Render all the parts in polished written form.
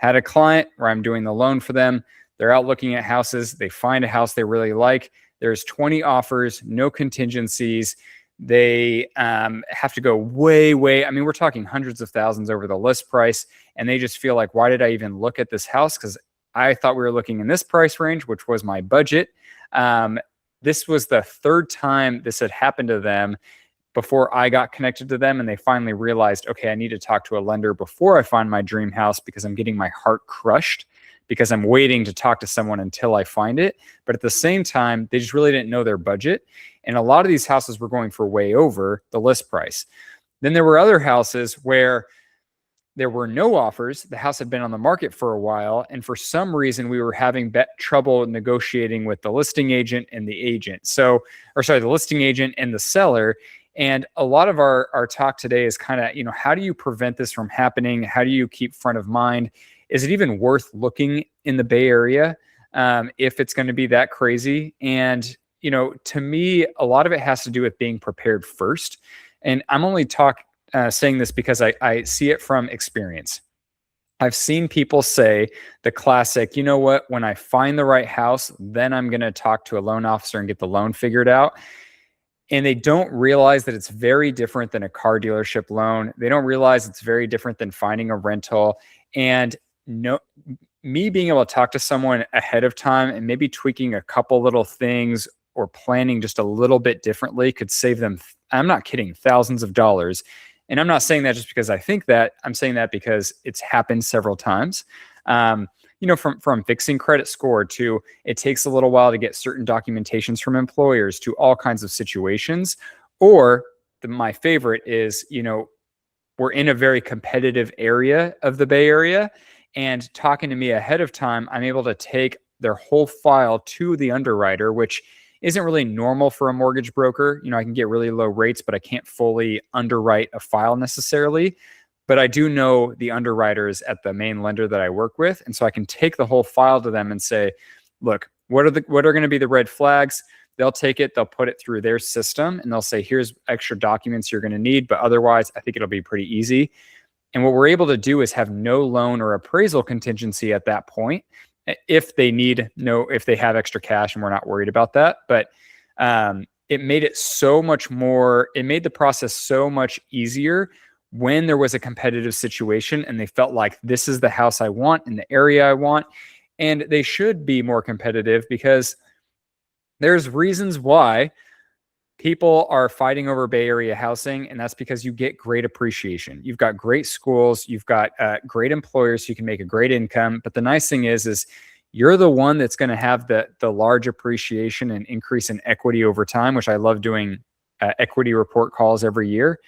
Had a client where I'm doing the loan for them. They're out looking at houses. They find a house they really like. There's 20 offers, no contingencies. They have to go way, I mean, we're talking hundreds of thousands over the list price. And they just feel like, why did I even look at this house? Because I thought we were looking in this price range, which was my budget. This was the third time this had happened to them before I got connected to them. And they finally realized, okay, I need to talk to a lender before I find my dream house because I'm getting my heart crushed because I'm waiting to talk to someone until I find it. But at the same time, they just really didn't know their budget. And a lot of these houses were going for way over the list price. Then there were other houses where there were no offers. The house had been on the market for a while. And for some reason, we were having trouble negotiating with the listing agent and the agent. The listing agent and the seller. And a lot of our talk today is kind of, how do you prevent this from happening? How do you keep front of mind? Is it even worth looking in the Bay Area if it's going to be that crazy? And, to me, a lot of it has to do with being prepared first. And I'm only saying this because I see it from experience. I've seen people say the classic, you know what, when I find the right house, then I'm going to talk to a loan officer and get the loan figured out. And they don't realize that it's very different than a car dealership loan. They don't realize it's very different than finding a rental. And me being able to talk to someone ahead of time and maybe tweaking a couple little things or planning just a little bit differently could save them, I'm not kidding, thousands of dollars. And I'm not saying that just because I think that. I'm saying that because it's happened several times. From fixing credit score to it takes a little while to get certain documentations from employers to all kinds of situations. Or my favorite is, we're in a very competitive area of the Bay Area, and talking to me ahead of time, I'm able to take their whole file to the underwriter, which isn't really normal for a mortgage broker. I can get really low rates, but I can't fully underwrite a file necessarily. But I do know the underwriters at the main lender that I work with. And so I can take the whole file to them and say, look, what are going to be the red flags? They'll take it, they'll put it through their system, and they'll say, here's extra documents you're going to need. But otherwise, I think it'll be pretty easy. And what we're able to do is have no loan or appraisal contingency at that point if they have extra cash, and we're not worried about that. But it made it made the process so much easier when there was a competitive situation and they felt like this is the house I want in the area I want. And they should be more competitive because there's reasons why people are fighting over Bay Area housing, and that's because you get great appreciation. You've got great schools, you've got great employers, so you can make a great income. But the nice thing is you're the one that's going to have the large appreciation and increase in equity over time, which I love doing equity report calls every year.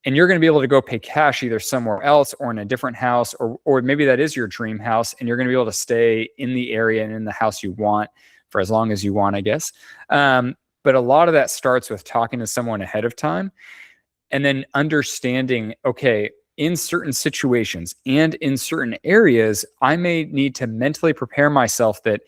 And you're going to be able to go pay cash either somewhere else or in a different house, or maybe that is your dream house, and you're going to be able to stay in the area and in the house you want for as long as you want, I guess. But a lot of that starts with talking to someone ahead of time and then understanding, okay, in certain situations and in certain areas, I may need to mentally prepare myself that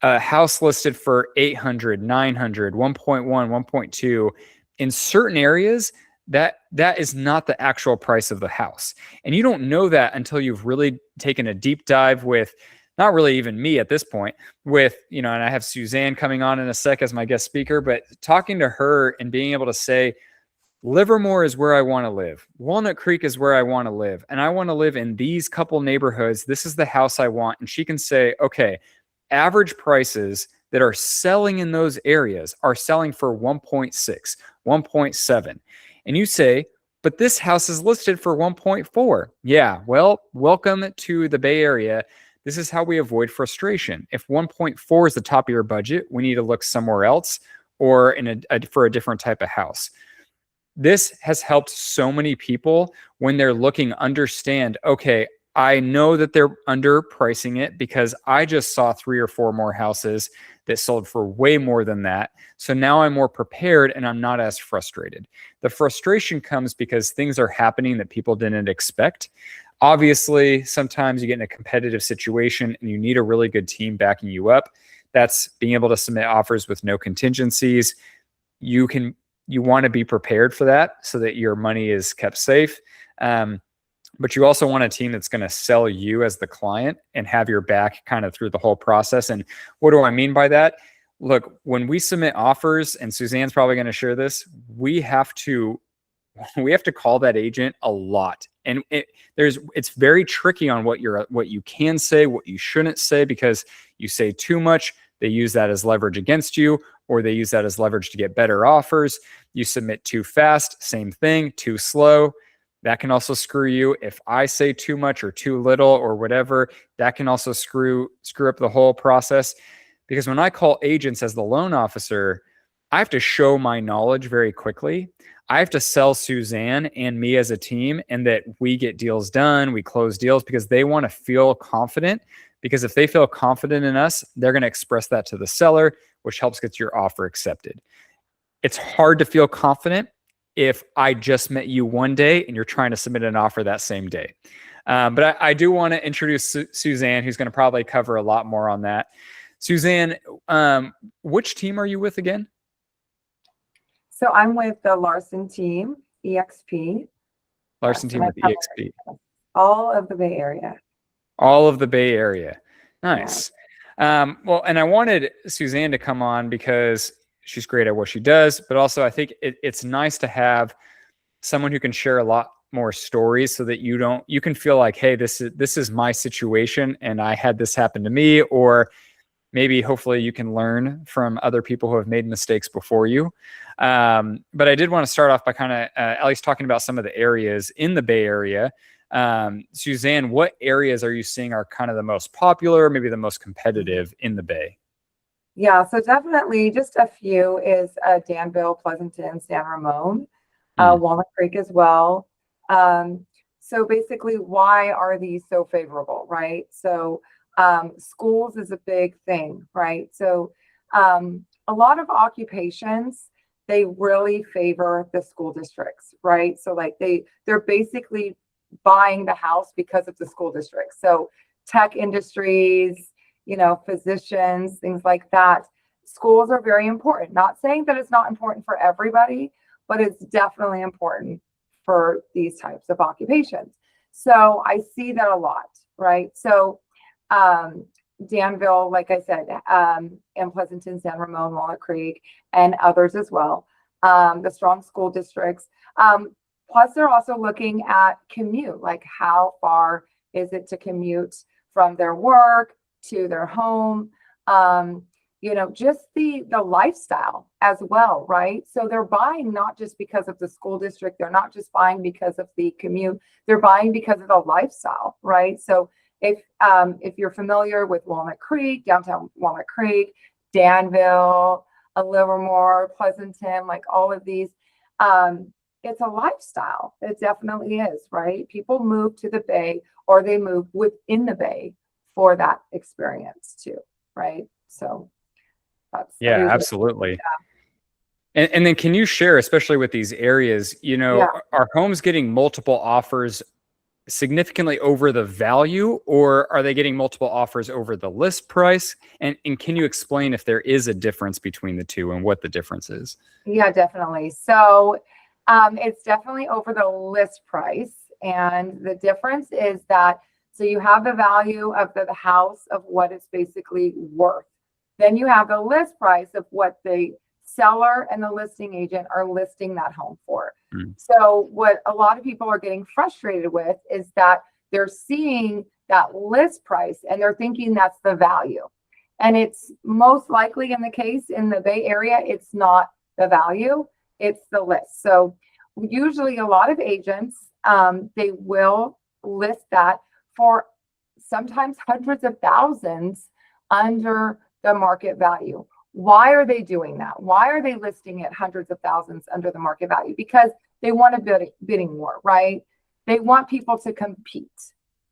a house listed for 800, 900, 1.1, 1.2, in certain areas, that is not the actual price of the house. And you don't know that until you've really taken a deep dive with, not really even me at this point, with, and I have Suzanne coming on in a sec as my guest speaker, but talking to her and being able to say, Livermore is where I want to live. Walnut Creek is where I want to live. And I want to live in these couple neighborhoods. This is the house I want. And she can say, okay, average prices that are selling in those areas are selling for 1.6, 1.7. And you say, but this house is listed for 1.4. Yeah, well, welcome to the Bay Area. This is how we avoid frustration. If 1.4 is the top of your budget, we need to look somewhere else or for a different type of house. This has helped so many people when they're looking, understand, okay, I know that they're underpricing it because I just saw 3 or 4 more houses that sold for way more than that. So now I'm more prepared and I'm not as frustrated. The frustration comes because things are happening that people didn't expect. Obviously, sometimes you get in a competitive situation and you need a really good team backing you up. That's being able to submit offers with no contingencies. You want to be prepared for that so that your money is kept safe. but you also want a team that's going to sell you as the client and have your back kind of through the whole process. And what do I mean by that? Look, when we submit offers, and Suzanne's probably going to share this, we have to call that agent a lot. And it's very tricky on what you can say, what you shouldn't say, because you say too much, they use that as leverage against you, or they use that as leverage to get better offers. You submit too fast, same thing, too slow. That can also screw you. If I say too much or too little or whatever, that can also screw up the whole process. Because when I call agents as the loan officer, I have to show my knowledge very quickly. I have to sell Suzanne and me as a team, and that we get deals done, we close deals, because they want to feel confident. Because if they feel confident in us, they're going to express that to the seller, which helps get your offer accepted. It's hard to feel confident if I just met you one day and you're trying to submit an offer that same day. But I do want to introduce Suzanne, who's going to probably cover a lot more on that. Suzanne, which team are you with again? So I'm with the Larson team, EXP. Larson team with EXP. All of the Bay Area. All of the Bay Area. Nice. Yeah. Well, and I wanted Suzanne to come on because she's great at what she does, but also I think it's nice to have someone who can share a lot more stories, so that you can feel like, hey, this is my situation and I had this happen to me, or maybe hopefully you can learn from other people who have made mistakes before you. But I did want to start off by kind of at least talking about some of the areas in the Bay Area. Suzanne, what areas are you seeing are kind of the most popular, maybe the most competitive in the Bay? Yeah, so definitely just a few is Danville, Pleasanton, San Ramon, Walnut Creek as well. So basically, why are these so favorable, right? So schools is a big thing, right? So a lot of occupations, they really favor the school districts, right? So like they're basically buying the house because of the school district. So tech industries, physicians, things like that. Schools are very important. Not saying that it's not important for everybody, but it's definitely important for these types of occupations. So I see that a lot, right? So Danville, like I said, and Pleasanton, San Ramon, Walnut Creek, and others as well. The strong school districts. Plus, they're also looking at commute, like how far is it to commute from their work to their home? Just the lifestyle as well, right? So they're buying not just because of the school district, they're not just buying because of the commute, they're buying because of the lifestyle, right? So if you're familiar with Walnut Creek, downtown Walnut Creek, Danville, Livermore, Pleasanton, like all of these, it's a lifestyle. It definitely is, right? People move to the Bay, or they move within the Bay for that experience too, right? So that's absolutely. Yeah. And then can you share, especially with these areas, are homes getting multiple offers significantly over the value, or are they getting multiple offers over the list price? And can you explain if there is a difference between the two and what the difference is? Yeah, definitely. So it's definitely over the list price. And the difference is that, so you have the value of the house of what it's basically worth. Then you have the list price of what the seller and the listing agent are listing that home for. So what a lot of people are getting frustrated with is that they're seeing that list price and they're thinking that's the value. And it's most likely in the case in the Bay Area, it's not the value, it's the list. So usually a lot of agents, they will list that for sometimes hundreds of thousands under the market value. Why are they doing that? Why are they listing it hundreds of thousands under the market value? Because they want a bidding war, right? They want people to compete.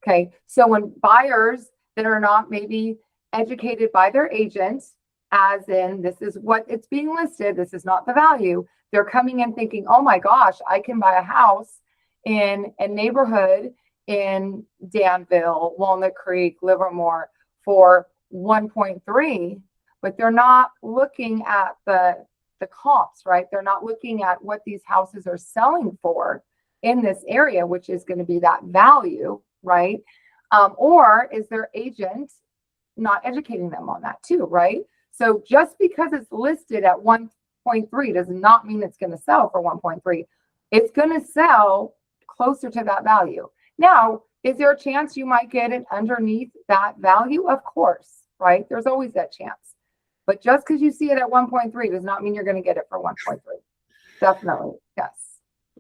Okay. So when buyers that are not maybe educated by their agents, as in this is what it's being listed, this is not the value, they're coming in thinking, oh my gosh, I can buy a house in a neighborhood in Danville, Walnut Creek, Livermore for 1.3, but they're not looking at the comps, right? They're not looking at what these houses are selling for in this area, which is going to be that value, right? Or is their agent not educating them on that too, right? So just because it's listed at 1.3 does not mean it's going to sell for 1.3. It's going to sell closer to that value. Now, is there a chance you might get it underneath that value? Of course, right? There's always that chance. But just because you see it at 1.3 does not mean you're going to get it for 1.3. Definitely, yes.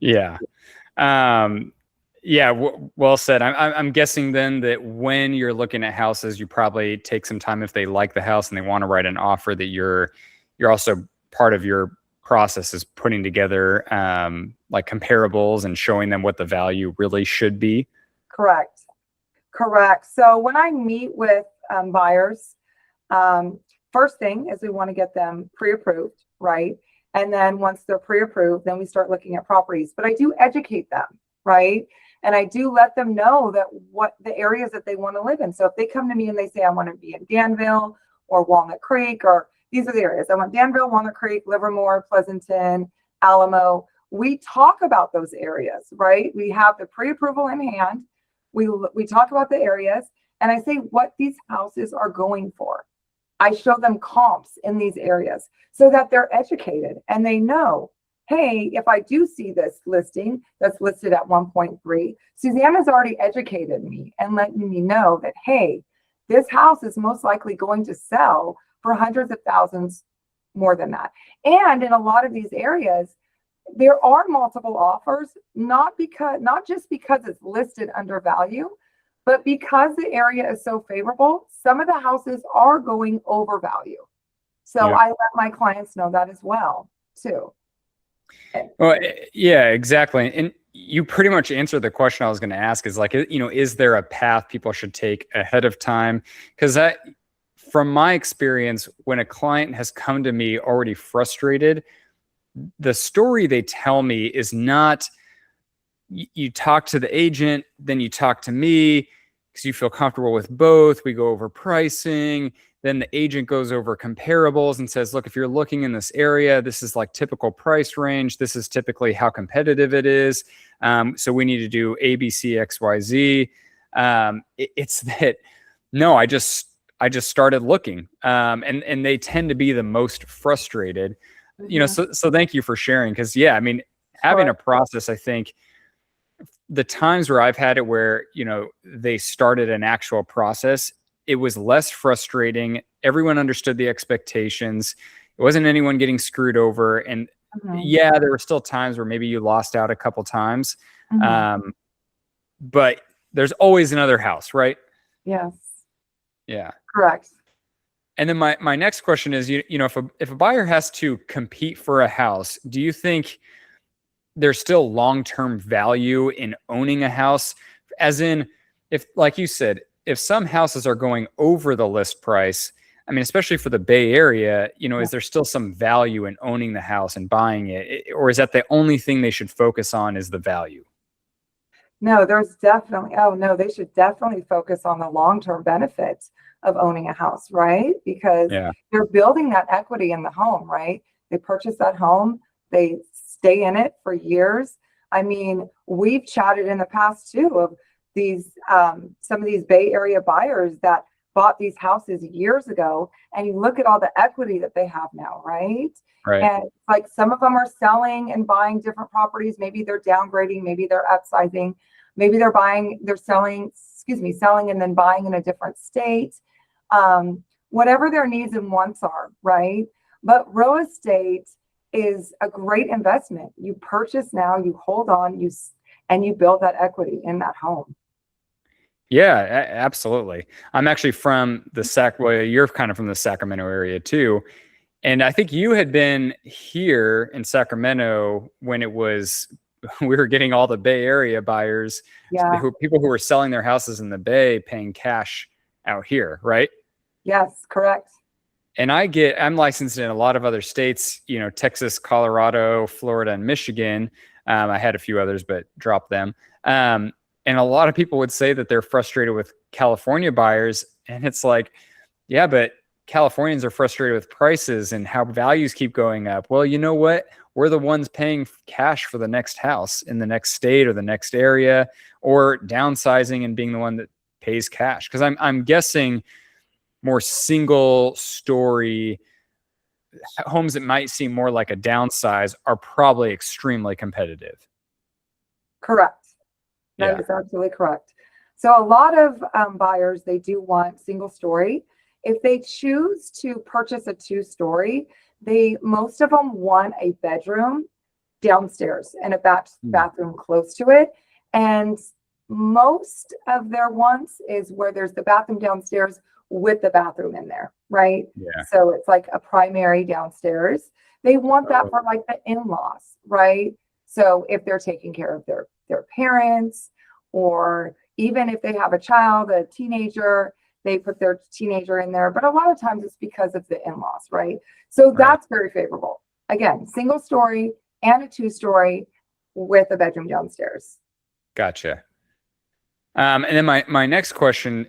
Yeah. Yeah, well said. I'm guessing then that when you're looking at houses, you probably take some time if they like the house and they want to write an offer, that you're also part of your process is putting together like comparables and showing them what the value really should be. Correct. So when I meet with buyers, first thing is we want to get them pre-approved, right? And then once they're pre-approved, then we start looking at properties. But I do educate them, right? And I do let them know that what the areas that they want to live in. So if they come to me and they say, I want to be in Danville or Walnut Creek, or these are the areas. I want Danville, Walnut Creek, Livermore, Pleasanton, Alamo. We talk about those areas, right? We have the pre-approval in hand. We talk about the areas, and I say what these houses are going for. I show them comps in these areas so that they're educated and they know, hey, if I do see this listing that's listed at 1.3, Susanna's already educated me and letting me know that, hey, this house is most likely going to sell for hundreds of thousands more than that. And in a lot of these areas, there are multiple offers, not just because it's listed under value, but because the area is so favorable, some of the houses are going over value. So Yeah. I let my clients know that as well, too. Well, yeah, exactly. And you pretty much answered the question I was going to ask, is like, is there a path people should take ahead of time? Because from my experience, when a client has come to me already frustrated, the story they tell me is not, you talk to the agent, then you talk to me because you feel comfortable with both. We go over pricing. Then the agent goes over comparables and says, look, if you're looking in this area, this is like typical price range. This is typically how competitive it is. So we need to do A, B, C, X, Y, Z. It's that, no, I just started looking. And they tend to be the most frustrated. Mm-hmm. So thank you for sharing. Because yeah, I mean, having a process, I think the times where I've had it where, they started an actual process, it was less frustrating. Everyone understood the expectations. It wasn't anyone getting screwed over. And yeah, there were still times where maybe you lost out a couple times. But there's always another house, right? Yes. Yeah. Correct. And then my next question is, if a buyer has to compete for a house, do you think there's still long-term value in owning a house? As in, if, like you said, if some houses are going over the list price, I mean, especially for the Bay Area, is there still some value in owning the house and buying it? Or is that the only thing they should focus on is the value? No, they should definitely focus on the long-term benefits of owning a house, right? Because they're building that equity in the home, right? They purchase that home, they stay in it for years. I mean, we've chatted in the past too of these, some of these Bay Area buyers that bought these houses years ago, and you look at all the equity that they have now, right? Right. And like some of them are selling and buying different properties. Maybe they're downgrading, maybe they're upsizing, maybe they're selling and then buying in a different state. Whatever their needs and wants are, right? But real estate is a great investment. You purchase now, you hold on, and you build that equity in that home. Yeah, absolutely. I'm actually from you're kind of from the Sacramento area too. And I think you had been here in Sacramento when we were getting all the Bay Area buyers, people who were selling their houses in the Bay, paying cash out here, right? Yes, correct. And I'm licensed in a lot of other states, Texas, Colorado, Florida, and Michigan. I had a few others, but dropped them. And a lot of people would say that they're frustrated with California buyers. And it's like, yeah, but Californians are frustrated with prices and how values keep going up. Well, you know what? we're the ones paying cash for the next house in the next state or the next area, or downsizing and being the one that pays cash. Because I'm guessing more single story homes that might seem more like a downsize are probably extremely competitive. Correct. That Yeah. is absolutely correct. So a lot of buyers, they do want single story. If they choose to purchase a 2-story, most of them want a bedroom downstairs and a bathroom close to it. And most of their wants is where there's the bathroom downstairs with the bathroom in there, right? Yeah. So it's like a primary downstairs. They want that for like the in-laws, right? So if they're taking care of their parents, or even if they have a child, a teenager, they put their teenager in there. But a lot of times it's because of the in-laws, right? So that's very favorable. Again, single story and a 2-story with a bedroom downstairs. Gotcha. And then my next question,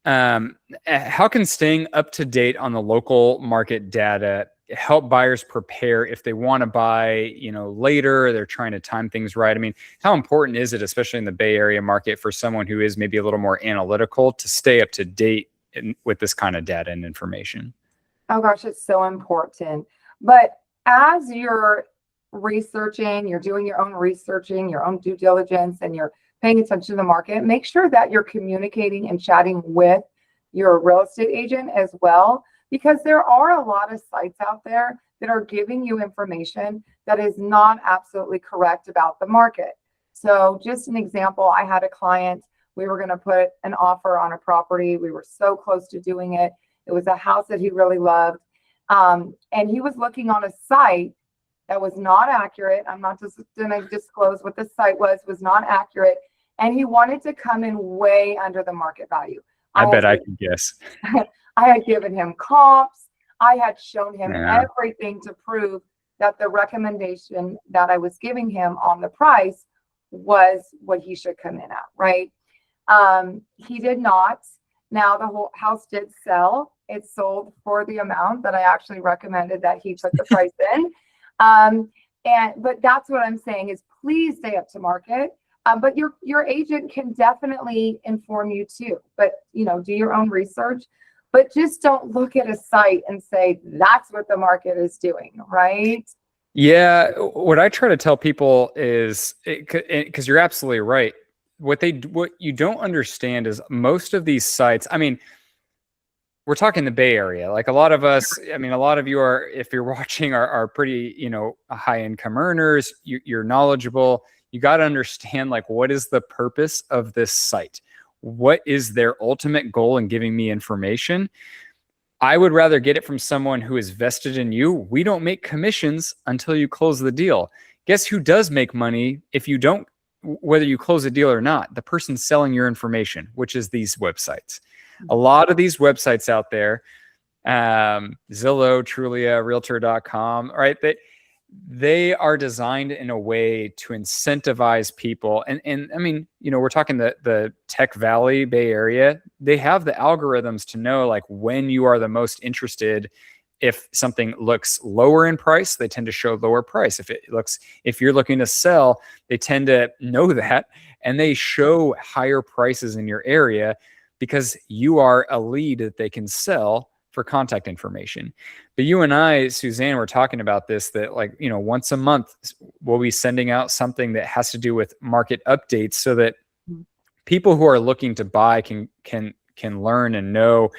how can staying up to date on the local market data help buyers prepare if they want to buy, later, they're trying to time things right? I mean, how important is it, especially in the Bay Area market, for someone who is maybe a little more analytical to stay up to date with this kind of data and information? Oh gosh, it's so important. But as you're researching, you're doing your own researching, your own due diligence, and you're paying attention to the market, make sure that you're communicating and chatting with your real estate agent as well, because there are a lot of sites out there that are giving you information that is not absolutely correct about the market. So just an example, I had a client, we were going to put an offer on a property. We were so close to doing it. It was a house that he really loved. And he was looking on a site that was not accurate. I'm not just going to disclose what the site was not accurate. And he wanted to come in way under the market value. I bet I can guess. I had given him comps. I had shown him everything to prove that the recommendation that I was giving him on the price was what he should come in at, right? He did not. Now the whole house did sell. It sold for the amount that I actually recommended that he put the price in. But that's what I'm saying is, please stay up to market. But your agent can definitely inform you too. But do your own research. But just don't look at a site and say that's what the market is doing, right? Yeah, what I try to tell people is, because you're absolutely right. What you don't understand is most of these sites. I mean, we're talking the Bay Area. Like a lot of us, I mean, a lot of you are, if you're watching, are pretty, high income earners. You're knowledgeable. You got to understand, like, what is the purpose of this site? What is their ultimate goal in giving me information? I would rather get it from someone who is vested in you. We don't make commissions until you close the deal. Guess who does make money if you don't, whether you close a deal or not? The person selling your information, which is these websites. A lot of these websites out there, Zillow, Trulia, Realtor.com, right? They are designed in a way to incentivize people. And I mean, we're talking the Tech Valley, Bay Area. They have the algorithms to know, like, when you are the most interested. If something looks lower in price, they tend to show lower price. If you're looking to sell, they tend to know that, and they show higher prices in your area because you are a lead that they can sell for contact information. But you and I, Suzanne, were talking about this, that once a month we'll be sending out something that has to do with market updates so that people who are looking to buy can learn and know,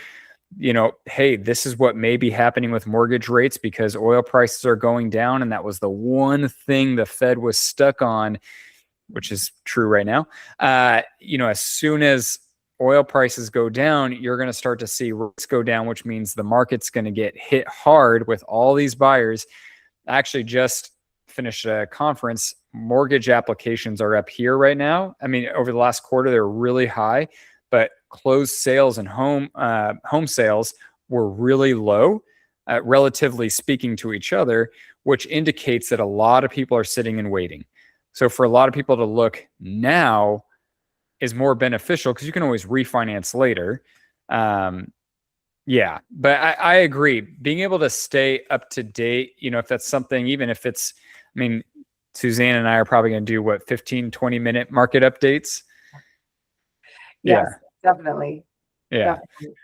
hey, this is what may be happening with mortgage rates because oil prices are going down. And that was the one thing the Fed was stuck on, which is true right now. As soon as oil prices go down, you're going to start to see rates go down, which means the market's going to get hit hard with all these buyers. I actually just finished a conference. Mortgage applications are up here right now. I mean, over the last quarter, they're really high, but closed sales and home sales were really low, relatively speaking to each other, which indicates that a lot of people are sitting and waiting. So for a lot of people to look now is more beneficial because you can always refinance later. Yeah, but I agree. Being able to stay up to date, if that's something, even if it's, I mean, Suzanne and I are probably going to do what, 15, 20-minute market updates. Yes, Yeah. definitely. Yeah. Definitely.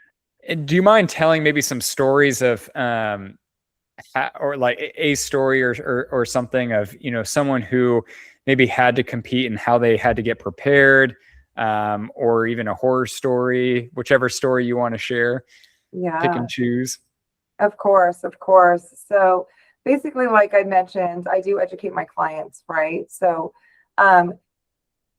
And do you mind telling maybe some stories of, or like a story or something of, someone who maybe had to compete and how they had to get prepared, or even a horror story, whichever story you want to share, pick Yeah, and choose. of course, of course. So basically, like I mentioned, I do educate my clients, right? So um,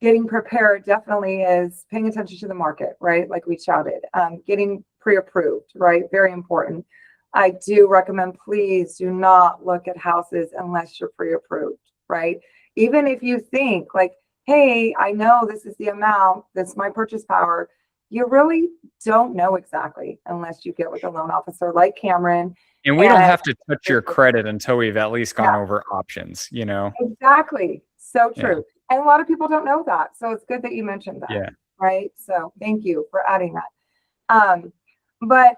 getting prepared definitely is paying attention to the market, right? Like we shouted, getting pre-approved, right? Very important. I do recommend, please do not look at houses unless you're pre-approved, right? Even if you think like, hey, I know this is the amount, that's my purchase power, you really don't know exactly unless you get with a loan officer like Cameron. And we don't And have to touch your credit until we've at least gone yeah, over options. exactly. So Yeah. true. And a lot of people don't know that. So it's good that you mentioned that. Yeah. Right. So thank you for adding that. But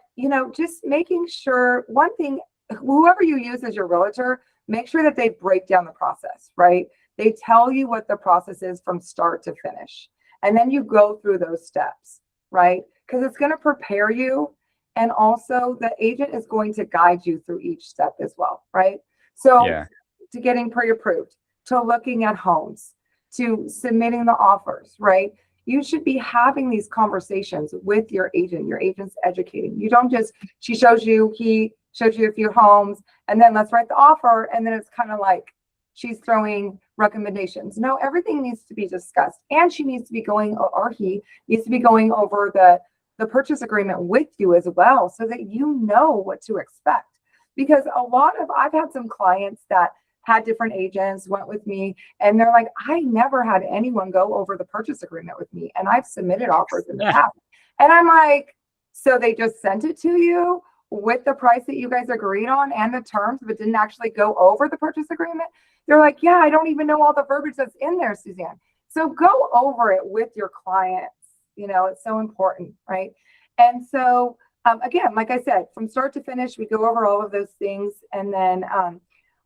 just making sure one thing, whoever you use as your realtor, make sure that they break down the process, right? They tell you what the process is from start to finish. And then you go through those steps, right? Because it's going to prepare you. And also the agent is going to guide you through each step as well, right? So Yeah. to getting pre-approved, to looking at homes, to submitting the offers, right? You should be having these conversations with your agent. Your agent's educating. You don't just, he shows you a few homes, and then let's write the offer. And then it's kind of like she's throwing recommendations. No, everything needs to be discussed. And she needs to be going, or he needs to be going over the purchase agreement with you as well, so that you know what to expect. Because I've had some clients that had different agents, went with me, and they're like, I never had anyone go over the purchase agreement with me. And I've submitted offers in the Yeah. past. And I'm like, so they just sent it to you with the price that you guys agreed on and the terms, but didn't actually go over the purchase agreement? They're like, yeah, I don't even know all the verbiage that's in there, Suzanne. So go over it with your clients. It's so important, right? And so, again, like I said, from start to finish, we go over all of those things. And then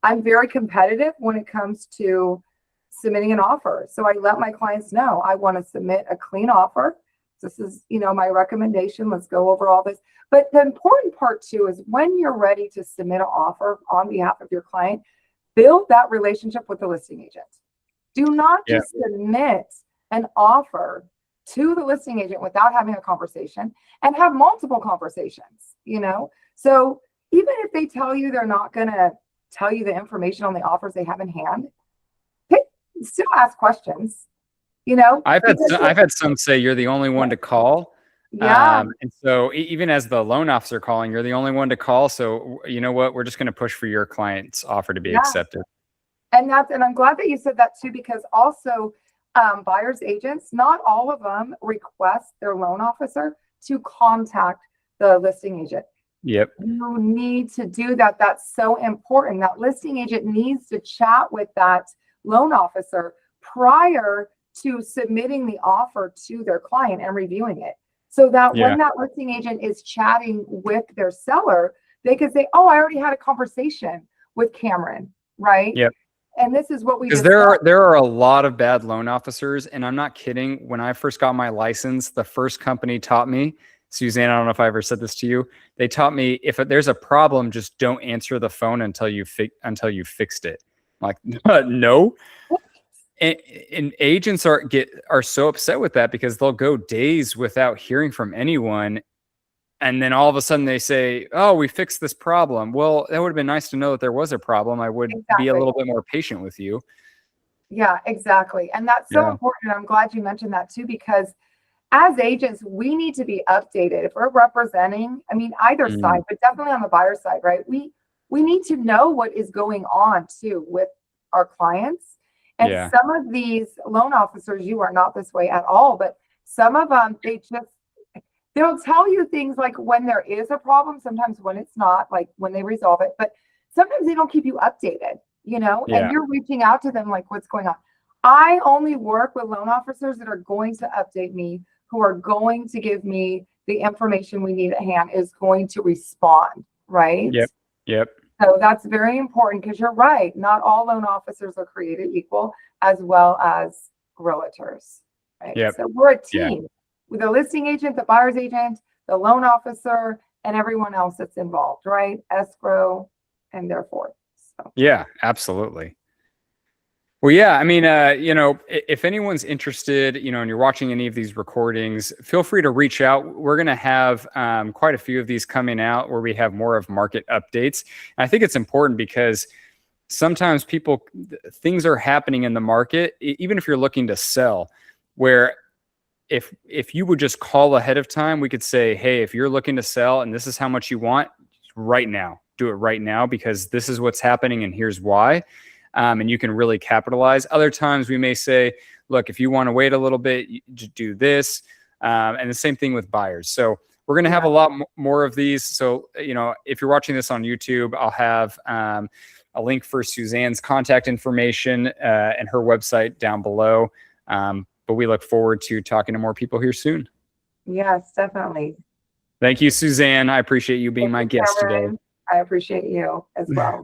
I'm very competitive when it comes to submitting an offer. So I let my clients know I want to submit a clean offer. This is, my recommendation. Let's go over all this. But the important part too is when you're ready to submit an offer on behalf of your client, build that relationship with the listing agent. Do not just submit an offer to the listing agent without having a conversation, and have multiple conversations. So even if they tell you they're not going to tell you the information on the offers they have in hand, still ask questions, I've had some say you're the only one to call. Yeah, And so even as the loan officer calling, you're the only one to call. So you know what? We're just going to push for your client's offer to be yeah. accepted. And I'm glad that you said that too, because also buyer's agents, not all of them request their loan officer to contact the listing agent. Yep. You need to do that. That's so important. That listing agent needs to chat with that loan officer prior to submitting the offer to their client and reviewing it. So that when that listing agent is chatting with their seller, they could say, oh, I already had a conversation with Cameron, right? Yep. And this is what we Because discussed. there are a lot of bad loan officers, and I'm not kidding. When I first got my license, the first company taught me, Suzanne, I don't know if I ever said this to you. They taught me if there's a problem, just don't answer the phone until you fixed it. I'm like, no. And agents are so upset with that because they'll go days without hearing from anyone. And then all of a sudden they say, oh, we fixed this problem. Well, that would have been nice to know that there was a problem. I would be a Exactly. little bit more patient with you. Yeah, exactly. And that's so Yeah. important. I'm glad you mentioned that too, because as agents, we need to be updated. If we're representing, either side, but definitely on the buyer side, right? We need to know what is going on too with our clients. And Yeah. some of these loan officers, you are not this way at all, but some of them, they'll tell you things like when there is a problem, sometimes when it's not, like when they resolve it, but sometimes they don't keep you updated, and you're reaching out to them like, what's going on? I only work with loan officers that are going to update me, who are going to give me the information we need at hand is going to respond, right? Yep. So that's very important because you're right. Not all loan officers are created equal, as well as realtors, right? Yep. So we're a Yeah. team with the listing agent, the buyer's agent, the loan officer, and everyone else that's involved, right? Escrow and therefore. So. Yeah, absolutely. Well, yeah, I mean, if anyone's interested, and you're watching any of these recordings, feel free to reach out. We're going to have quite a few of these coming out where we have more of market updates. And I think it's important because sometimes things are happening in the market, even if you're looking to sell, where if you would just call ahead of time, we could say, hey, if you're looking to sell and this is how much you want right now, do it right now because this is what's happening and here's why. And you can really capitalize. Other times we may say, look, if you want to wait a little bit, you just do this. And the same thing with buyers. So we're going to have a lot more of these. So, if you're watching this on YouTube, I'll have a link for Suzanne's contact information and her website down below. But we look forward to talking to more people here soon. Yes, definitely. Thank you, Suzanne. I appreciate you being my guest today. I appreciate you as well.